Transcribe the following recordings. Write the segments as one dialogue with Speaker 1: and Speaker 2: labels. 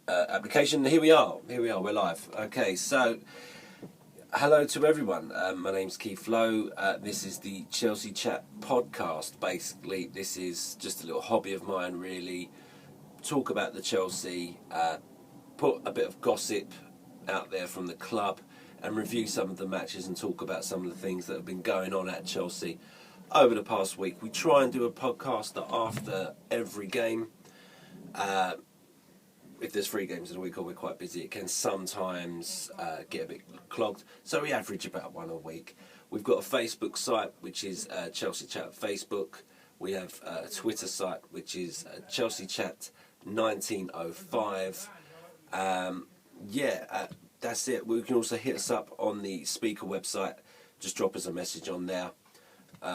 Speaker 1: application. Here we are, we're live. Okay, so hello to everyone. My name's Keith Lowe. This is the Chelseachat podcast. Basically, this is just a little hobby of mine, really. Talk about the Chelsea, put a bit of gossip out there from the club, and review some of the matches and talk about some of the things that have been going on at Chelsea over the past week. We try and do a podcast after every game. If there's 3 games in a week or we're quite busy, it can sometimes get a bit clogged. So we average about 1 a week. We've got a Facebook site, which is Chelseachat Facebook. We have a Twitter site, which is Chelseachat 1905. That's it. We can also hit us up on the speaker website. Just drop us a message on there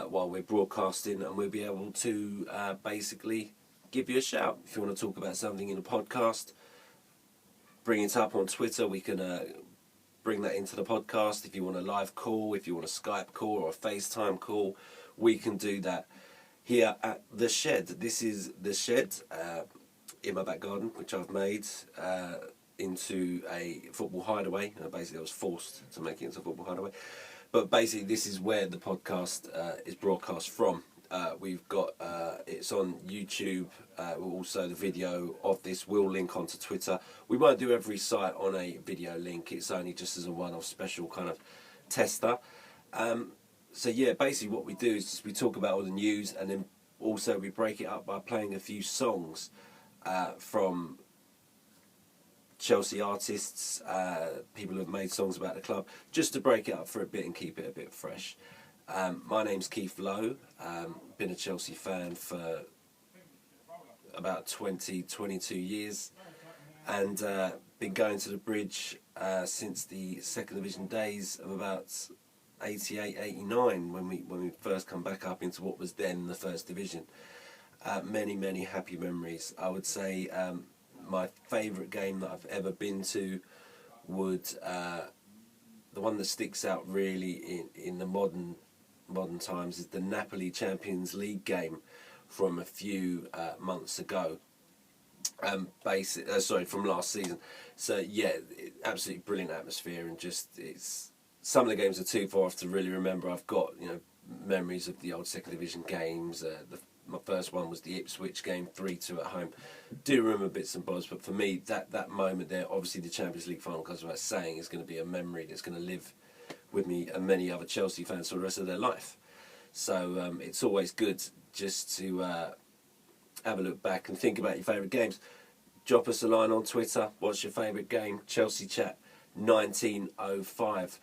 Speaker 1: while we're broadcasting, and we'll be able to basically give you a shout. If you want to talk about something in a podcast, bring it up on Twitter. We can bring that into the podcast. If you want a live call, if you want a Skype call or a FaceTime call, we can do that here at The Shed. This is The Shed in my back garden, which I've made into a football hideaway. Basically, I was forced to make it into a football hideaway. But basically, this is where the podcast is broadcast from. We've got it's on YouTube. Also, the video of this will link onto Twitter. We won't do every site on a video link. It's only just as a one-off special kind of tester. So yeah, basically what we do is just we talk about all the news, and then also we break it up by playing a few songs from Chelsea artists, people who have made songs about the club, just to break it up for a bit and keep it a bit fresh. My name's Keith Lowe. Been a Chelsea fan for about 22 years, and been going to the Bridge since the second division days of about 88, 89 when we first come back up into what was then the first division. Many happy memories. I would say my favourite game that I've ever been to would the one that sticks out really in the modern times is the Napoli Champions League game from a few months ago. From last season. So yeah, absolutely brilliant atmosphere, and just it's some of the games are too far off to really remember. I've got memories of the old second division games. My first one was the Ipswich game, 3-2 at home. Do remember bits and bobs, but for me, that moment there, obviously the Champions League final, because I was saying, is going to be a memory that's going to live with me and many other Chelsea fans for the rest of their life. So it's always good just to have a look back and think about your favourite games. Drop us a line on Twitter. What's your favourite game? Chelseachat 1905.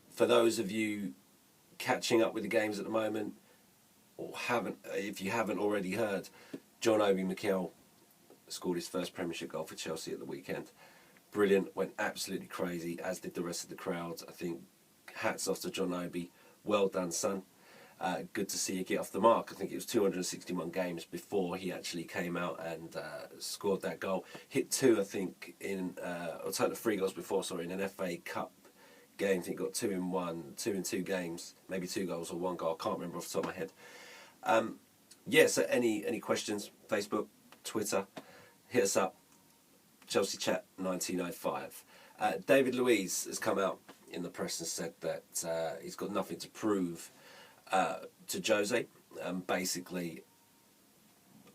Speaker 1: For those of you catching up with the games at the moment, or if you haven't already heard, John Obi Mikel scored his first Premiership goal for Chelsea at the weekend. Brilliant, went absolutely crazy, as did the rest of the crowd. I think hats off to John Obi. Well done, son. Good to see you get off the mark. I think it was 261 games before he actually came out and scored that goal. Hit 2, I think, or total of 3 goals before, in an FA Cup game. I think he got 2 in 2 games, maybe 2 goals or 1 goal. I can't remember off the top of my head. So any questions? Facebook, Twitter, hit us up. Chelseachat 1905. David Luiz has come out in the press and said that he's got nothing to prove to Jose. Basically,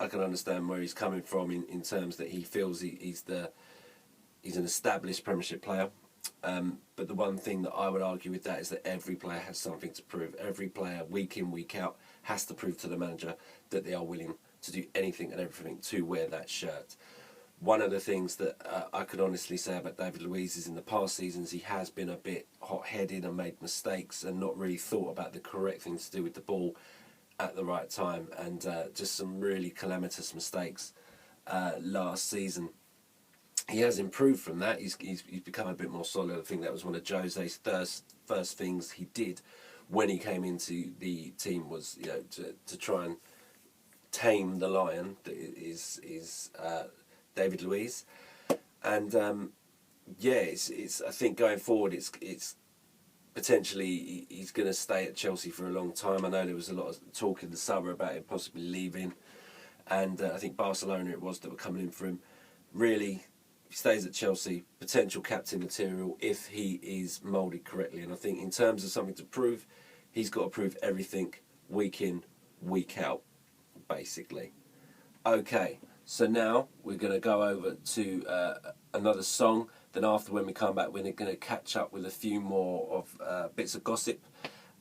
Speaker 1: I can understand where he's coming from in terms that he feels he's an established Premiership player. But the one thing that I would argue with that is that every player has something to prove. Every player, week in, week out, has to prove to the manager that they are willing to do anything and everything to wear that shirt. One of the things that I could honestly say about David Luiz is in the past seasons he has been a bit hot-headed and made mistakes and not really thought about the correct thing to do with the ball at the right time, and just some really calamitous mistakes last season. He has improved from that. He's become a bit more solid. I think that was one of Jose's first things he did when he came into the team was to try and tame the lion that is David Luiz, and it's I think going forward it's potentially he's going to stay at Chelsea for a long time. I know there was a lot of talk in the summer about him possibly leaving, and I think Barcelona it was that were coming in for him. Really, he stays at Chelsea, potential captain material if he is moulded correctly. And I think in terms of something to prove, he's got to prove everything week in, week out, basically. Okay, so now we're going to go over to another song. Then after, when we come back, we're going to catch up with a few more of bits of gossip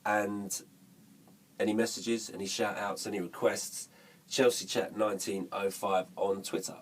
Speaker 1: and any messages, any shout-outs, any requests. Chelseachat 1905 on Twitter.